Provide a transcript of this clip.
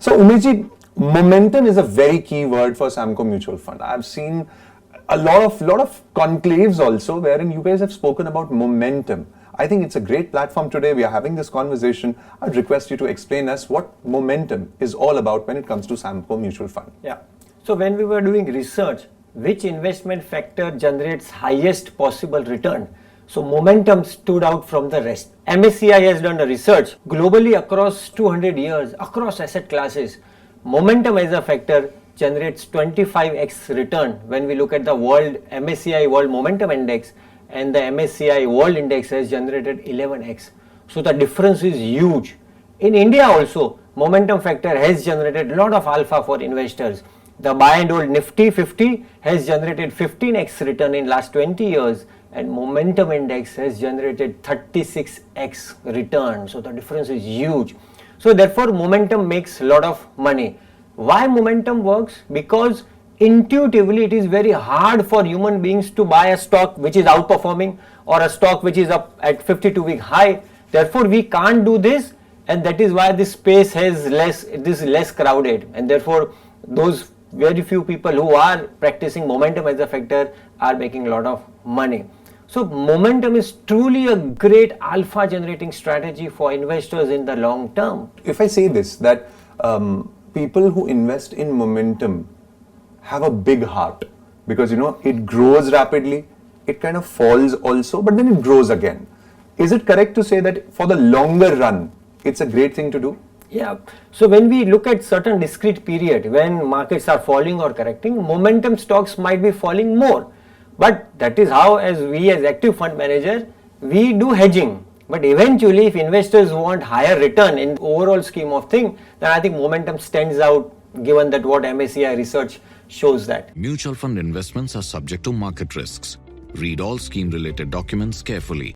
So Umeshji, momentum is a very key word for Samco Mutual Fund. I've seen a lot of conclaves also wherein you guys have spoken about momentum. I think it's a great platform today. We are having this conversation. I'd request you to explain us what momentum is all about when it comes to Samco Mutual Fund. Yeah. So when we were doing research, which investment factor generates highest possible return? So momentum stood out from the rest. MSCI has done a research globally across 200 years, across asset classes. Momentum as a factor generates 25x return when we look at the world MSCI World Momentum Index, and the MSCI World Index has generated 11x. So the difference is huge. In India also, momentum factor has generated a lot of alpha for investors. The buy and hold Nifty 50 has generated 15x return in last 20 years, and momentum index has generated 36x return. So the difference is huge. So therefore momentum makes a lot of money. Why momentum works? Because intuitively it is very hard for human beings to buy a stock which is outperforming or a stock which is up at 52-week high. Therefore we can't do this, and that is why this space is less crowded, and therefore those very few people who are practicing momentum as a factor are making a lot of money. So momentum is truly a great alpha generating strategy for investors in the long term. If I say this, that people who invest in momentum have a big heart, because it grows rapidly, it kind of falls also, but then it grows again. Is it correct to say that for the longer run, it's a great thing to do? Yeah. So when we look at certain discrete period when markets are falling or correcting, momentum stocks might be falling more. But that is how, as we as active fund manager, we do hedging. But eventually if investors want higher return in the overall scheme of things, then I think momentum stands out, given that what MSCI research shows that. Mutual fund investments are subject to market risks. Read all scheme related documents carefully.